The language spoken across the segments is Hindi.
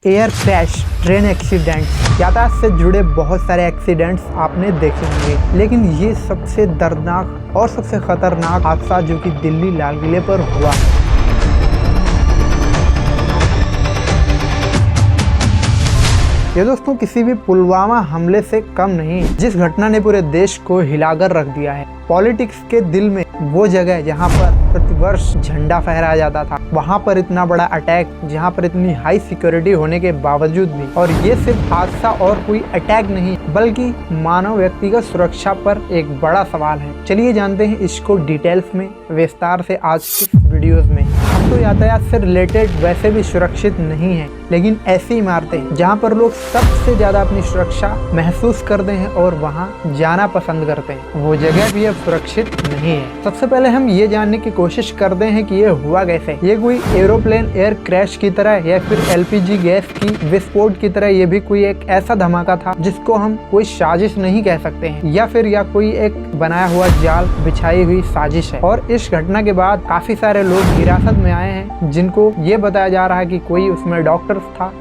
एयर क्रैश, ट्रेन एक्सीडेंट, यातायात से जुड़े बहुत सारे एक्सीडेंट्स आपने देखे होंगे, लेकिन ये सबसे दर्दनाक और सबसे खतरनाक हादसा जो कि दिल्ली लाल किले पर हुआ। ये दोस्तों किसी भी पुलवामा हमले से कम नहीं, जिस घटना ने पूरे देश को हिलाकर रख दिया है। पॉलिटिक्स के दिल में वो जगह जहाँ पर प्रतिवर्ष झंडा फहराया जाता था, वहाँ पर इतना बड़ा अटैक, जहाँ पर इतनी हाई सिक्योरिटी होने के बावजूद भी, और ये सिर्फ हादसा और कोई अटैक नहीं बल्कि मानव व्यक्तिगत सुरक्षा पर एक बड़ा सवाल है। चलिए जानते हैं इसको डिटेल्स में विस्तार से आज की वीडियोस में। हम तो यातायात से रिलेटेड वैसे भी सुरक्षित नहीं है, लेकिन ऐसी इमारतें जहाँ पर लोग सबसे ज्यादा अपनी सुरक्षा महसूस करते हैं और वहाँ जाना पसंद करते हैं, वो जगह भी अब सुरक्षित नहीं है। सबसे पहले हम ये जानने की कोशिश करते हैं कि ये हुआ कैसे। ये कोई एरोप्लेन एयर क्रैश की तरह या फिर एलपीजी गैस की विस्फोट की तरह ये भी कोई एक ऐसा धमाका था जिसको हम कोई साजिश नहीं कह सकते हैं, या फिर कोई एक बनाया हुआ जाल बिछाई हुई साजिश है। और इस घटना के बाद काफी सारे लोग हिरासत में आए हैं, जिनको ये बताया जा रहा है कि कोई उसमें डॉक्टर्स था,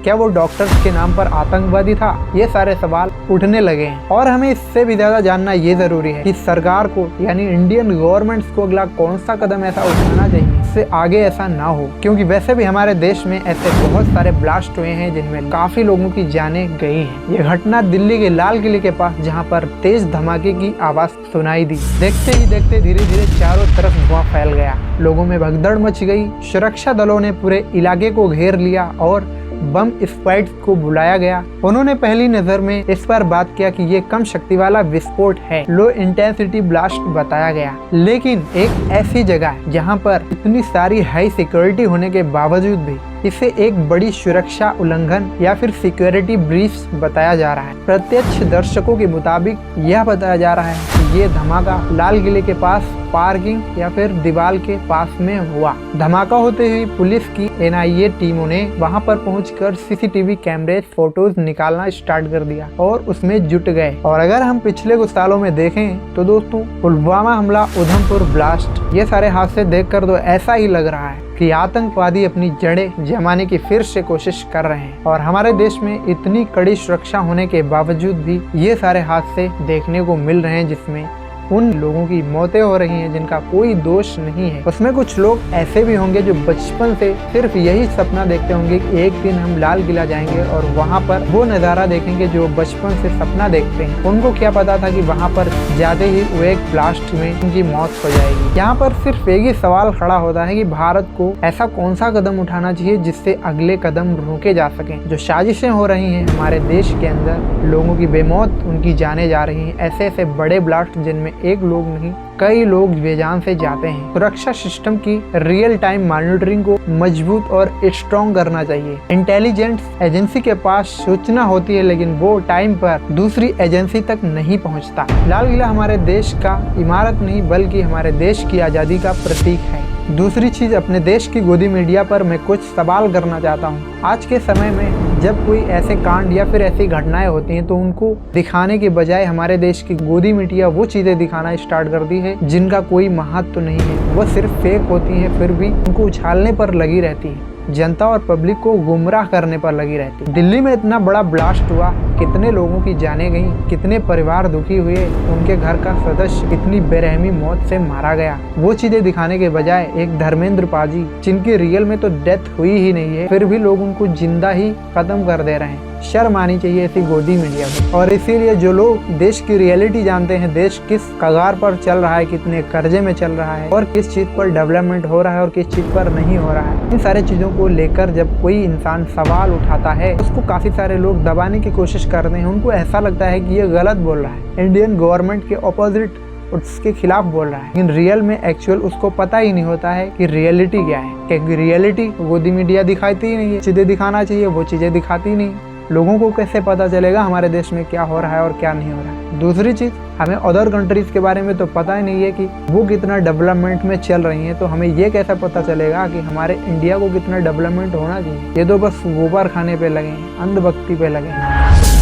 क्या वो डॉक्टर्स के नाम पर आतंकवादी था। ये सारे सवाल उठने लगे हैं और हमें इससे भी ज्यादा जानना ये जरूरी है कि सरकार को यानी इंडियन गवर्नमेंट्स को अगला कौन सा कदम ऐसा उठाना चाहिए इससे आगे ऐसा ना हो, क्योंकि वैसे भी हमारे देश में ऐसे बहुत सारे ब्लास्ट हुए हैं जिनमें काफी लोगों की जानें गई हैं। ये घटना दिल्ली के लाल किले के पास, जहाँ पर तेज धमाके की आवाज सुनाई दी। देखते ही देखते धीरे धीरे चारों तरफ धुआं फैल गया, लोगों में भगदड़ मच गई। सुरक्षा दलों ने पूरे इलाके को घेर लिया और बम स्क्वाड्स को बुलाया गया। उन्होंने पहली नजर में इस पर बात किया कि ये कम शक्ति वाला विस्फोट है, लो इंटेंसिटी ब्लास्ट बताया गया। लेकिन एक ऐसी जगह है जहां पर इतनी सारी हाई सिक्योरिटी होने के बावजूद भी इसे एक बड़ी सुरक्षा उल्लंघन या फिर सिक्योरिटी ब्रीच बताया जा रहा है। प्रत्यक्ष दर्शकों के मुताबिक यह बताया जा रहा है कि ये धमाका लाल किले के पास पार्किंग या फिर दीवार के पास में हुआ। धमाका होते ही पुलिस की एनआईए टीमों ने वहां पर पहुंचकर सीसीटीवी कैमरे फोटोज निकालना स्टार्ट कर दिया और उसमें जुट गए। और अगर हम पिछले कुछ सालों में देखें तो दोस्तों, पुलवामा हमला, उधमपुर ब्लास्ट, ये सारे हादसे देखकर तो ऐसा ही लग रहा है कि आतंकवादी अपनी जड़ें जमाने की फिर से कोशिश कर रहे हैं। और हमारे देश में इतनी कड़ी सुरक्षा होने के बावजूद भी ये सारे हादसे देखने को मिल रहे हैं, जिसमें उन लोगों की मौतें हो रही हैं जिनका कोई दोष नहीं है। उसमें कुछ लोग ऐसे भी होंगे जो बचपन से सिर्फ यही सपना देखते होंगे कि एक दिन हम लाल किला जाएंगे और वहाँ पर वो नज़ारा देखेंगे जो बचपन से सपना देखते हैं। उनको क्या पता था कि वहाँ पर जाते ही वो एक ब्लास्ट में उनकी मौत हो जाएगी। यहाँ पर सिर्फ एक ही सवाल खड़ा होता है कि भारत को ऐसा कौन सा कदम उठाना चाहिए जिससे अगले कदम रोके जा सकें। जो साजिशें हो रही हैं हमारे देश के अंदर, लोगों की बेमौत, उनकी जाने जा रही हैं, ऐसे ऐसे बड़े ब्लास्ट जिनमें एक लोग नहीं कई लोग बेजान से जाते हैं। सुरक्षा सिस्टम की रियल टाइम मॉनिटरिंग को मजबूत और स्ट्रॉन्ग करना चाहिए। इंटेलिजेंस एजेंसी के पास सूचना होती है, लेकिन वो टाइम पर दूसरी एजेंसी तक नहीं पहुंचता। लाल किला हमारे देश का इमारत नहीं बल्कि हमारे देश की आज़ादी का प्रतीक है। दूसरी चीज, अपने देश की गोदी मीडिया पर मैं कुछ सवाल करना चाहता हूँ। आज के समय में जब कोई ऐसे कांड या फिर ऐसी घटनाएं होती हैं तो उनको दिखाने के बजाय हमारे देश की गोदी मीडिया वो चीजें दिखाना स्टार्ट करती है जिनका कोई महत्व तो नहीं है, वो सिर्फ फेक होती हैं, फिर भी उनको उछालने पर लगी रहती है, जनता और पब्लिक को गुमराह करने पर लगी रहती है। दिल्ली में इतना बड़ा ब्लास्ट हुआ, कितने लोगों की जानें गई, कितने परिवार दुखी हुए, उनके घर का सदस्य कितनी बेरहमी मौत से मारा गया। वो चीजें दिखाने के बजाय एक धर्मेंद्र पाजी, जिनकी रियल में तो डेथ हुई ही नहीं है, फिर भी लोग उनको जिंदा ही खत्म कर दे रहे हैं। शर्म आनी चाहिए ऐसी गोदी मीडिया को। और इसीलिए जो लोग देश की रियलिटी जानते हैं, देश किस कगार पर चल रहा है, कितने कर्जे में चल रहा है और किस चीज पर डेवलपमेंट हो रहा है और किस चीज पर नहीं हो रहा है, इन सारे चीजों को लेकर जब कोई इंसान सवाल उठाता है, उसको काफी सारे लोग दबाने की कोशिश करते हैं। उनको ऐसा लगता है कि ये गलत बोल रहा है, इंडियन गवर्नमेंट के ऑपोजिट उसके खिलाफ बोल रहा है, लेकिन रियल में एक्चुअल उसको पता ही नहीं होता है कि रियलिटी क्या है। क्योंकि रियलिटी गोदी मीडिया दिखाती ही नहीं है, चीजें दिखाना चाहिए वो चीजें दिखाती नहीं। लोगों को कैसे पता चलेगा हमारे देश में क्या हो रहा है और क्या नहीं हो रहा है। दूसरी चीज, हमें अदर कंट्रीज के बारे में तो पता ही नहीं है कि वो कितना डेवलपमेंट में चल रही हैं, तो हमें ये कैसे पता चलेगा कि हमारे इंडिया को कितना डेवलपमेंट होना चाहिए। ये तो बस गोबर खाने पे लगे हैं, अंधभक्ति पे लगे हैं।